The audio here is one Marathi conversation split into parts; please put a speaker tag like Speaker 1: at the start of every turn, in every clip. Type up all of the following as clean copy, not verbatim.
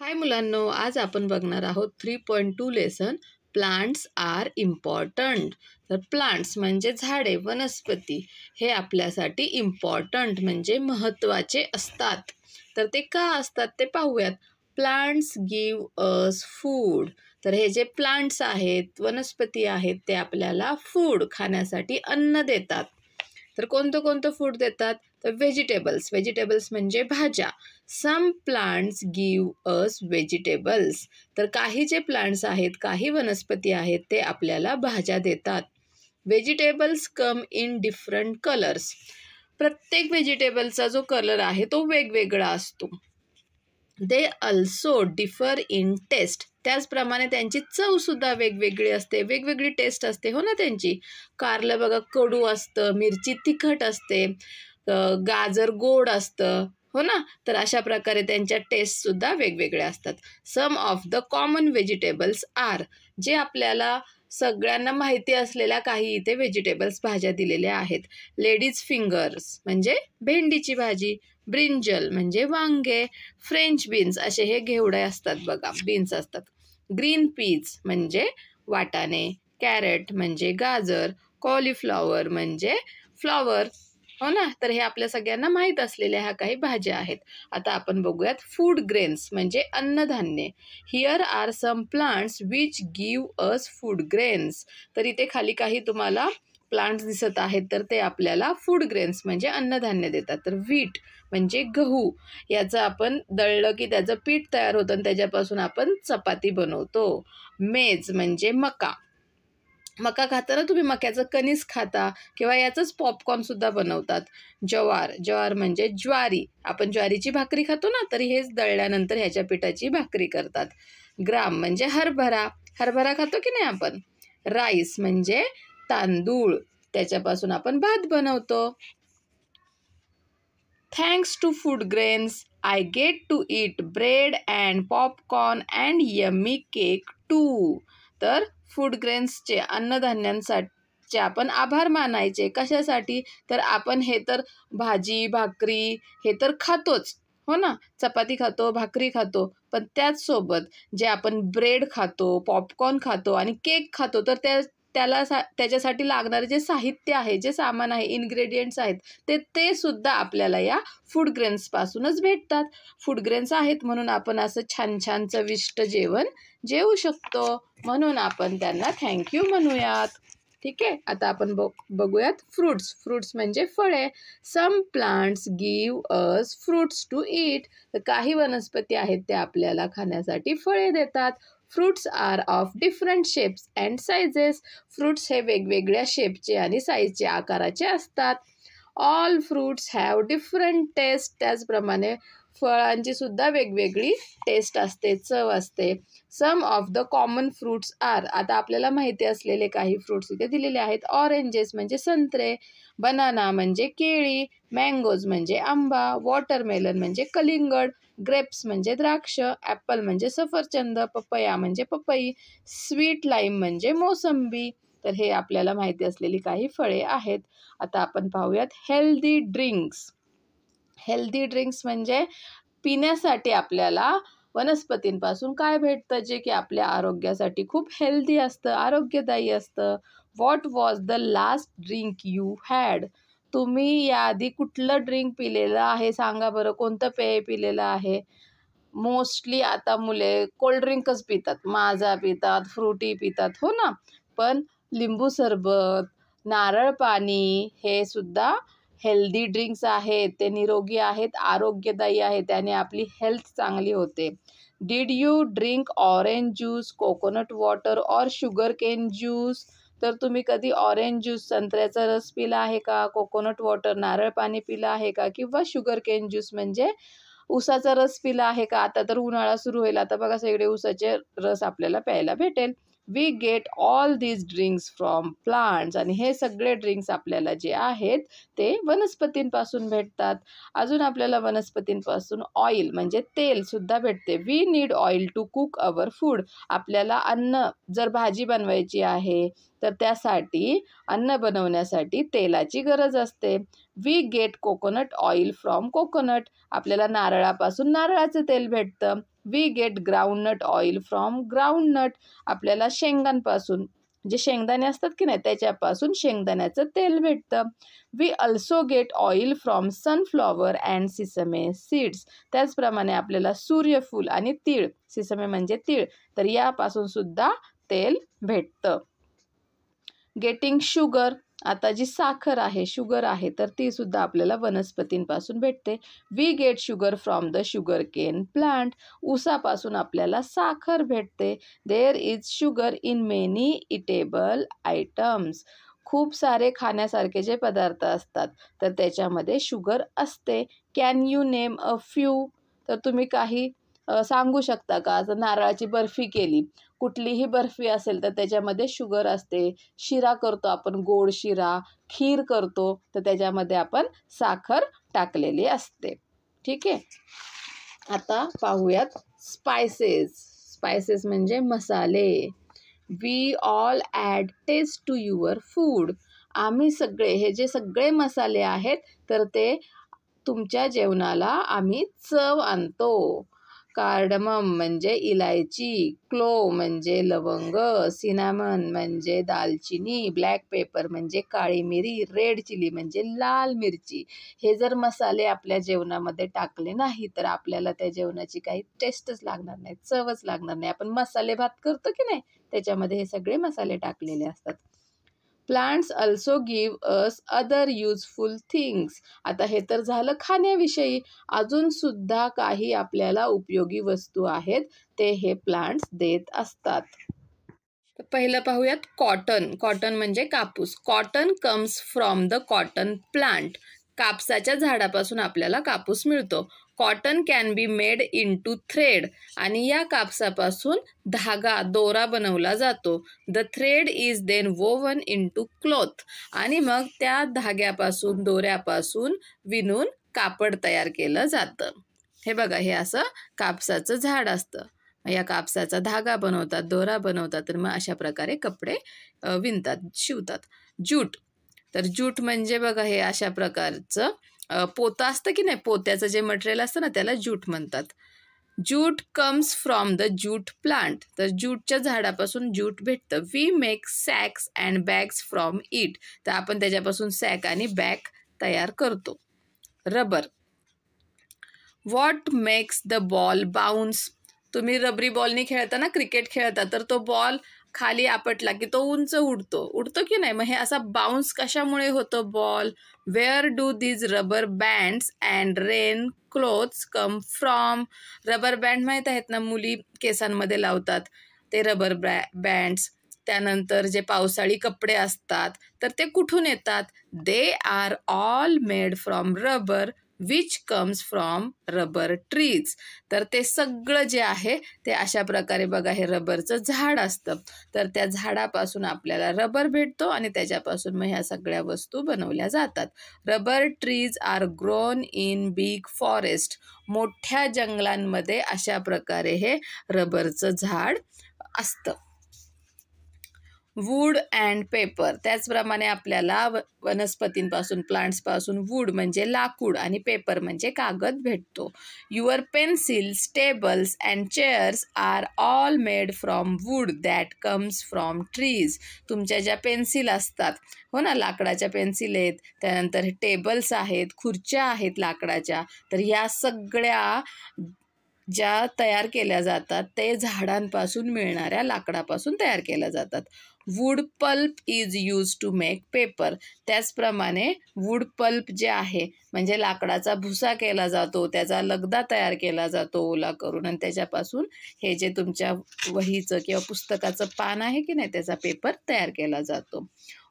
Speaker 1: हाय मुलांनो, आज आपण बघणार आहोत 3.2 लेसन प्लांट्स आर इम्पॉर्टंट. तर प्लांट्स म्हणजे झाडे, वनस्पती हे आपल्यासाठी इम्पॉर्टंट म्हणजे महत्त्वाचे असतात. तर ते का असतात ते पाहूयात. Plants give us food. तर हे जे प्लांट्स आहेत, वनस्पती आहेत, ते आपल्याला फूड खाण्यासाठी अन्न देतात. तर कोणतं कोणतं फूड देतात? तर व्हेजिटेबल्स म्हणजे भाज्या. Some plants give us vegetables. तर काही जे प्लांट्स आहेत, काही वनस्पती आहेत, ते आपल्याला भाज्या देतात. Vegetables come in different colours. प्रत्येक व्हेजिटेबलचा जो कलर आहे तो वेगवेगळा असतो. They also differ in taste. त्याचप्रमाणे त्यांची चवसुद्धा वेगवेगळी असते, वेगवेगळी टेस्ट असते हो ना त्यांची. कारलं बघा कडू असतं, मिरची तिखट असते, गाजर गोड असतं हो ना. तर अशा प्रकारे त्यांच्या टेस्टसुद्धा वेगवेगळ्या असतात. Some of the common vegetables are. जे आपल्याला सगळ्यांना माहिती असलेल्या काही इथे व्हेजिटेबल्स भाज्या दिलेल्या आहेत. लेडीज फिंगर्स म्हणजे भेंडीची भाजी, ब्रिंजल म्हणजे वांगे, फ्रेंच बीन्स असे हे घेवडे असतात बघा, बीन्स असतात. ग्रीन पीज म्हणजे वाटाणे, कॅरेट म्हणजे गाजर, कॉलीफ्लॉवर म्हणजे फ्लॉवर हो ना. तर हे आपल्या सगळ्यांना माहीत असलेल्या ह्या काही भाज्या आहेत. आता आपण बघूयात फूड ग्रेन्स म्हणजे अन्नधान्य. Here are some plants which give us food grains. तर इथे खाली काही तुम्हाला प्लांट्स दिसत आहेत, तर ते आपल्याला फूड ग्रेन्स म्हणजे अन्नधान्य देतात. तर व्हीट म्हणजे गहू. याचं आपण दळलं की त्याचं पीठ तयार होतं आणि त्याच्यापासून आपण चपाती बनवतो. मेज म्हणजे मका. मका खाता ना तुम्ही, मक्याचं कणीस खाता किंवा याचंच पॉपकॉर्नसुद्धा बनवतात. ज्वार म्हणजे ज्वारी. आपण ज्वारीची भाकरी खातो ना, तरी हेच दळल्यानंतर ह्याच्या पिठाची भाकरी करतात. ग्राम म्हणजे हरभरा खातो की नाही आपण. राईस म्हणजे तांदूळ, त्याच्यापासून आपण भात बनवतो. Thanks to food grains I get to eat bread and popcorn and yummy cake too. तर फूड ग्रेन्सचे अन्नधान्यांसाठी आपण आभार मानायचे. कशासाठी? तर आपण हे तर भाजी भाकरी हे तर खातोच हो ना, चपाती खातो, भाकरी खातो, पण त्याचसोबत जे आपण ब्रेड खातो, पॉपकॉर्न खातो आणि केक खातो, तर त्याच्यासाठी लागणारे जे साहित्य आहे, जे सामान आहे, इन्ग्रेडियंट्स आहेत, ते सुद्धा आपल्याला या फूड ग्रेन्सपासूनच भेटतात. फूड ग्रेन्स आहेत म्हणून आपण असं छान छान चविष्ट जेवण जेवू शकतो. म्हणून आपण त्यांना थँक्यू म्हणूयात. ठीक आहे. आता आपण बघूयात फ्रूट्स म्हणजे फळे. Some plants give us fruits to eat. तर काही वनस्पती आहेत त्या आपल्याला खाण्यासाठी फळे देतात. Fruits are of different shapes and sizes. Fruits हे वेगवेगळ्या शेपचे आणि साईजचे, आकाराचे असतात. All fruits have different taste. त्याचप्रमाणे फळांची सुद्धा वेगवेगळी टेस्ट असते, चव असते. Some of the common fruits are. आता आपल्याला माहिती असलेले काही फ्रूट्स इथे दिलेले आहेत. ऑरेंजेस म्हणजे संत्रे, बनाना म्हणजे केळी, मँगोज म्हणजे आंबा, वॉटरमेलन म्हणजे कलिंगड, ग्रेप्स म्हणजे द्राक्ष, ॲपल म्हणजे सफरचंद, पपया म्हणजे पपई, स्वीट लाईम म्हणजे मोसंबी. तर हे आपल्याला माहिती असलेली काही फळे आहेत. आता आपण पाहूयात हेल्दी ड्रिंक्स. हेल्दी ड्रिंक्स म्हणजे पिण्यासाठी आपल्याला वनस्पतींपासून काय भेटतं, जे की आपल्या आरोग्यासाठी खूप हेल्दी असतं, आरोग्यदायी असतं. What was the last drink you had. तुम्ही याआधी कुठलं ड्रिंक पिलेलं आहे सांगा बरं, कोणतं पेय पिलेलं आहे. मोस्टली आता मुले कोल्ड्रिंकच पितात, माझा पितात, फ्रुटी पितात हो ना. पण लिंबू सरबत, नारळ पाणी हे सुद्धा हेल्दी ड्रिंक्स आहेत. ते निरोगी आहेत, आरोग्यदायी आहेत, त्याने आपली हेल्थ चांगली होते. Did you drink orange juice, coconut water और शुगर केन ज्यूस. तर तुम्ही कधी ऑरेंज ज्यूस, संत्र्याचा रस पिला आहे का, कोकोनट वॉटर नारळ पाणी पिलं आहे का, किंवा शुगर केन ज्यूस म्हणजे ऊसाचा रस पिला आहे का. आता तर उन्हाळा सुरू होईल, आता बघा सगळे ऊसाचे रस आपल्याला प्यायला भेटेल. We get all these drinks from plants. आणि हे सगळे ड्रिंक्स आपल्याला जे आहेत ते वनस्पतींपासून भेटतात. अजून आपल्याला वनस्पतींपासून ऑइल म्हणजे तेल सुद्धा भेटते. We need oil to cook our food. आपल्याला अन्न जर भाजी बनवायची आहे तर त्यासाठी अन्न बनवण्यासाठी तेलाची गरज असते. We get coconut oil from coconut. आपल्याला नारळापासून नारळाचं तेल भेटतं. We get groundnut oil from groundnut. आपल्याला शेंगांपासून, जे शेंगदाणे असतात की नाही त्याच्यापासून शेंगदाण्याचं तेल भेटतं. We also get oil from sunflower and sesame seeds. त्याचप्रमाणे आपल्याला सूर्यफूल आणि तीळ, सिसमे म्हणजे तीळ, तर यापासून सुद्धा तेल भेटतं. गेटिंग शुगर, आता जी साखर आहे, शुगर आहे, तर ती सुद्धा आपल्याला वनस्पतींपासून भेटते. We get sugar from the sugarcane plant. ऊसापासून आपल्याला साखर भेटते. There is sugar in many edible items. खूप सारे खाण्यासारखे जे पदार्थ असतात तर त्याच्यामध्ये शुगर असते. Can you name a few. तर तुम्ही काही सांगू शकता का? जर नारळाची बर्फी केली, कुठलीही बर्फी असेल तर त्याच्यामध्ये शुगर असते. शिरा करतो आपण, गोड शिरा, खीर करतो, तर त्याच्यामध्ये आपण साखर टाकलेली असते. ठीक आहे. आता पाहूयात स्पायसेस. स्पायसेस म्हणजे मसाले. We all add taste to your food. आम्ही सगळे, हे जे सगळे मसाले आहेत तर ते तुमच्या जेवणाला आम्ही चव आणतो. कार्डमम म्हणजे इलायची, क्लोव म्हणजे लवंग, सिनामन म्हणजे दालचिनी, ब्लॅक पेपर म्हणजे काळी मिरी, रेड चिली म्हणजे लाल मिरची. हे जर मसाले आपल्या जेवणामध्ये टाकले नाही तर आपल्याला त्या जेवणाची काही टेस्टच लागणार नाही, चवच लागणार नाही. आपण मसाले भात करतो की नाही, त्याच्यामध्ये हे सगळे मसाले टाकलेले असतात. Plants also give us other useful things. आता हे तर झालं खाण्याविषयी. अजून सुद्धा काही आपल्याला उपयोगी वस्तू आहेत ते हे प्लांट्स देत असतात. पहिलं पाहूयात कॉटन. कॉटन म्हणजे कापूस. Cotton comes from the cotton plant. कापसाच्या झाडापासून आपल्याला कापूस मिळतो. Cotton can be made into thread. आणि या कापसापासून धागा, दोरा बनवला जातो. The thread is then woven into cloth. आणि मग त्या धाग्यापासून, दोऱ्यापासून विणून कापड तयार केलं जातं. हे बघा, हे असं कापसाचं झाड असतं. या कापसाचा धागा बनवतात, दोरा बनवतात, तर मग अशा प्रकारे कपडे विणतात, शिवतात. ज्यूट. तर ज्यूट म्हणजे बघा, हे अशा प्रकारचं पोतं असतं की नाही, पोत्याचं जे मटेरियल असतं ना त्याला ज्यूट म्हणतात. Jute comes from the jute plant. तर ज्यूटच्या झाडापासून ज्यूट भेटतं. We make sacks and bags from it. तर आपण त्याच्यापासून सॅक आणि बॅग तयार करतो. Rubber. What makes the ball bounce. तुम्ही रबरी बॉलनी खेळताना, क्रिकेट खेळता, तर तो बॉल खाली आपटला की तो उंच उडतो की नाही. मग हे असा बाउन्स कशामुळे होतो ball. Where do these rubber bands and rain clothes come from. Rubber band माहीत आहेत ना, मुली केसांमध्ये लावतात ते रबर बँड्स. त्यानंतर जे पावसाळी कपडे असतात तर ते कुठून येतात. They are all made from rubber which comes from rubber trees. तर ते सगळं जे आहे ते अशा प्रकारे बघा, हे रबरचं झाड असतं, तर त्या झाडापासून आपल्याला रबर भेटतो आणि त्याच्यापासून मग ह्या सगळ्या वस्तू बनवल्या जातात. Rubber trees are grown in big forest. मोठ्या जंगलांमध्ये अशा प्रकारे हे रबरचं झाड असतं. Wood and paper. त्याचप्रमाणे आपल्याला वनस्पतींपासून, प्लांट्सपासून वूड म्हणजे लाकूड आणि पेपर म्हणजे कागद भेटतो. Your pencils, tables and chairs are all made from wood that comes from trees. तुमच्या ज्या पेन्सिल असतात, हो ना, लाकडाच्या पेन्सिल आहेत, त्यानंतर टेबल्स आहेत, खुर्च्या आहेत लाकडाच्या, तर ह्या सगळ्या ज्या तयार केल्या जातात ते झाडांपासून मिळणाऱ्या लाकडापासून तयार केल्या जातात. Wood pulp is use to make paper. त्याचप्रमाणे वूड पल्प जे आहे म्हणजे लाकडाचा भुसा केला जातो, त्याचा लगदा तयार केला जातो ओला करून, आणि त्याच्यापासून हे जे तुमच्या वहीचं किंवा पुस्तकाचं पान आहे की नाही त्याचा पेपर तयार केला जातो.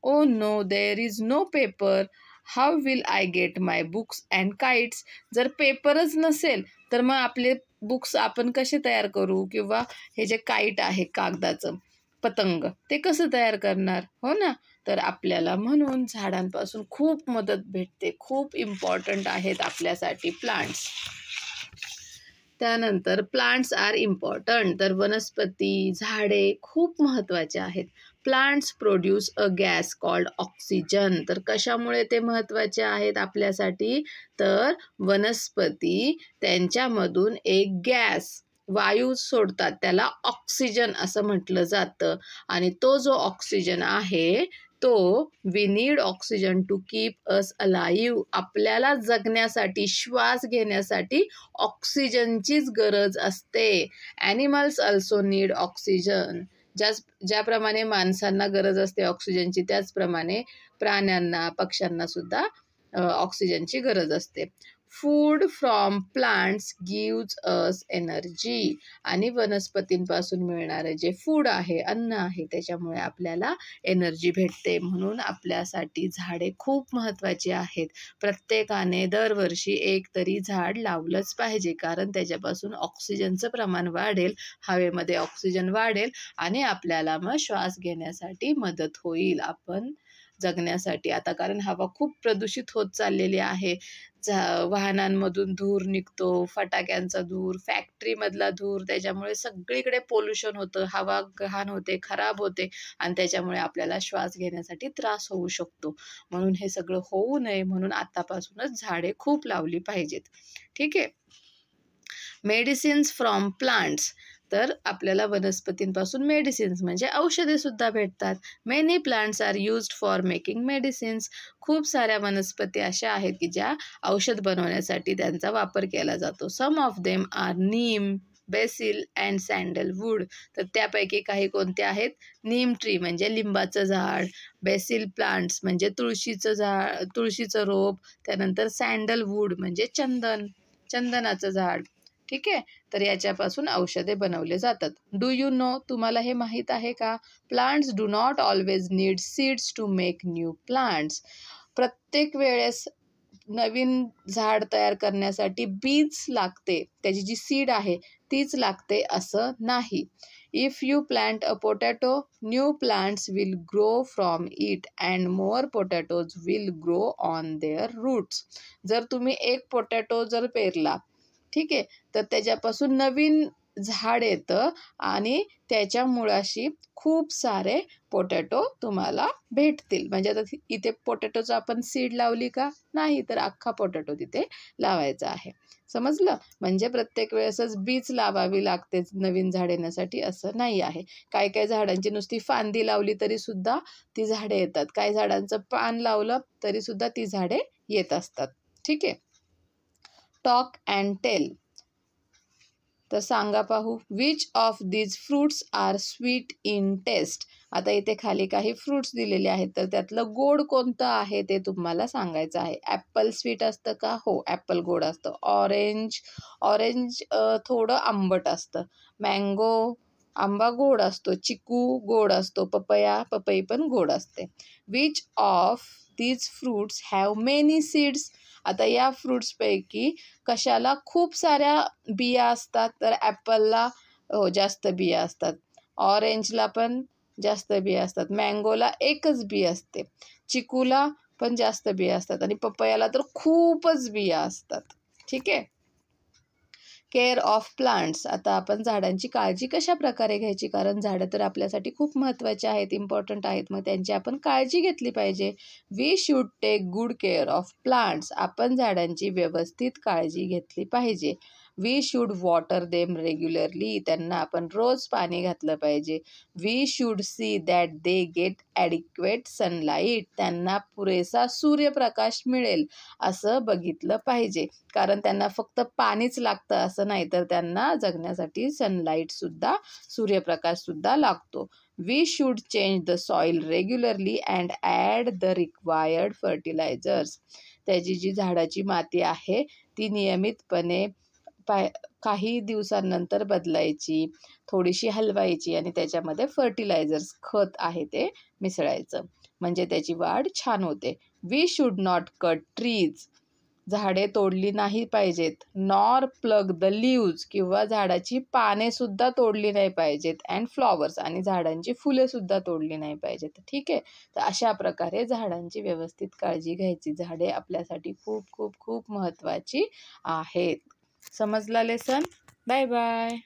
Speaker 1: Oh no, there is no paper. How will I get my books and kites. जर पेपरच नसेल तर मग आपले बुक्स आपण कसे तयार करू, किंवा हे जे काईट आहे कागदाचं पतंग ते कसं तयार करणार, हो ना. तर आपल्याला म्हणून झाडांपासून खूप मदत भेटते, खूप इम्पॉर्टंट आहेत आपल्यासाठी प्लांट्स. त्यानंतर प्लांट्स आर इम्पॉर्टंट. तर वनस्पती, झाडे खूप महत्त्वाचे आहेत. Plants produce a gas called oxygen. तर कशामुळे ते महत्त्वाचे आहेत आपल्यासाठी, तर वनस्पती त्यांच्यामधून एक गॅस वायू सोडतात त्याला ऑक्सिजन असं म्हटलं जातं. आणि तो जो ऑक्सिजन आहे तो we need oxygen to keep us alive. आपल्याला जगण्यासाठी, श्वास घेण्यासाठी ऑक्सिजनचीच गरज असते. Animals also need oxygen. ज्याप्रमाणे माणसांना गरज असते ऑक्सिजनची, त्याचप्रमाणे प्राण्यांना, पक्ष्यांना सुद्धा ऑक्सिजनची गरज असते. Food from plants gives us energy. आणि वनस्पतींपासून मिळणारे जे फूड आहे, अन्न आहे, त्याच्यामुळे आपल्याला एनर्जी भेटते. म्हणून आपल्यासाठी झाडे खूप महत्त्वाची आहेत. प्रत्येकाने दरवर्षी एक तरी झाड लावलंच पाहिजे, कारण त्याच्यापासून ऑक्सिजनचं प्रमाण वाढेल, हवेमध्ये ऑक्सिजन वाढेल आणि आपल्याला मग श्वास घेण्यासाठी मदत होईल, आपण जगण्यासाठी. आता कारण हवा खूप प्रदूषित होत चाललेली आहे. वाहनांमधून धूर निघतो, फटाक्यांचा धूर, फॅक्टरीमधला धूर, त्याच्यामुळे सगळीकडे पोल्युशन होतं, हवा घाण होते, खराब होते आणि त्याच्यामुळे आपल्याला श्वास घेण्यासाठी त्रास होऊ शकतो. म्हणून हे सगळं होऊ नये म्हणून आतापासूनच झाडे खूप लावली पाहिजेत. ठीक आहे. Medicines from plants. तर आपल्याला वनस्पतींपासून मेडिसिन्स म्हणजे औषधे सुद्धा भेटतात. Many plants are used for making medicines. खूप साऱ्या वनस्पती अशा आहेत की ज्या औषध बनवण्यासाठी त्यांचा वापर केला जातो. Some of them are neem, basil and sandalwood. तर त्यापैकी काही कोणते आहेत? नीम ट्री म्हणजे लिंबाचं झाड, बेसिल प्लांट्स म्हणजे तुळशीचं झाड, तुळशीचं रोप, त्यानंतर सँडलवूड म्हणजे चंदनाचं झाड. ठीक आहे. तर याच्यापासून औषधे बनवले जातात. डू यू नो, तुम्हाला हे माहीत आहे का? Plants do not always need seeds to make new plants. प्रत्येक वेळेस नवीन झाड तयार करण्यासाठी बीज लागते, त्याची जी सीड आहे तीच लागते असं नाही. If you plant a potato, new plants will grow from it and more potatoes will grow on their roots. जर तुम्ही एक पोटॅटो जर पेरला, ठीक आहे, तर त्याच्यापासून नवीन झाड येतं आणि त्याच्या मुळाशी खूप सारे पोटॅटो तुम्हाला भेटतील. म्हणजे आता इथे पोटॅटोचं आपण सीड लावली का? नाही, तर अख्खा पोटॅटो तिथे लावायचा आहे. समजलं? म्हणजे प्रत्येक वेळेसच बीज लावावी लागते नवीन झाड येण्यासाठी असं नाही आहे. काही काही झाडांची नुसती फांदी लावली तरी सुद्धा ती झाडे येतात. काही झाडांचं पान लावलं तरी सुद्धा ती झाडे येत असतात. ठीक आहे. Talk and tell. तर सांगा पाहू. Which of these fruits are sweet in taste. आता इथे खाली काही फ्रूट्स दिलेले आहेत, तर त्यातलं गोड कोणतं आहे ते तुम्हाला सांगायचं आहे. ॲपल स्वीट असतं का? हो, ॲपल गोड असतं. ऑरेंज थोडं आंबट असतं. मँगो, आंबा गोड असतो. चिकू गोड असतो. पपई पण गोड असते. Which of these fruits have many seeds. आता या फ्रूट्सपैकी कशाला खूप साऱ्या बिया असतात? तर ॲपलला जास्त बिया असतात. ऑरेंजला पण जास्त बिया असतात. मँगोला एकच बी असते. चिकूला पण जास्त बिया असतात आणि पपयाला तर खूपच बिया असतात. ठीक आहे. Care of plants. आता आपण झाडांची काळजी कशा प्रकारे घ्यायची? कारण झाडं तर आपल्यासाठी खूप महत्त्वाचे आहेत, इम्पॉर्टंट आहेत, मग त्यांची आपण काळजी घेतली पाहिजे. We should take good care of plants. आपण झाडांची व्यवस्थित काळजी घेतली पाहिजे. We should water them regularly. त्यांना आपण रोज पाणी घातलं पाहिजे. We should see that they get adequate sunlight. त्यांना पुरेसा सूर्यप्रकाश मिळेल असं बघितलं पाहिजे, कारण त्यांना फक्त पाणीच लागतं असं नाही, तर त्यांना जगण्यासाठी सनलाईटसुद्धा, सूर्यप्रकाशसुद्धा लागतो. We should change the soil regularly and add the required fertilisers. त्याची जी झाडाची माती आहे ती नियमितपणे काही दिवसांनंतर बदलायची, थोडीशी हलवायची आणि त्याच्यामध्ये फर्टिलायझर्स, खत आहे ते मिसळायचं, म्हणजे त्याची वाढ छान होते. We should not cut trees. झाडे तोडली नाही पाहिजेत. Nor pluck the leaves. किंवा झाडाची पाने सुद्धा तोडली नाही पाहिजेत. And flowers. आणि झाडांची फुले सुद्धा तोडली नाही पाहिजेत. ठीक आहे. तर अशा प्रकारे झाडांची व्यवस्थित काळजी घ्यायची. झाडे आपल्यासाठी खूप खूप खूप महत्त्वाची आहेत. समजला लेसन? Bye bye.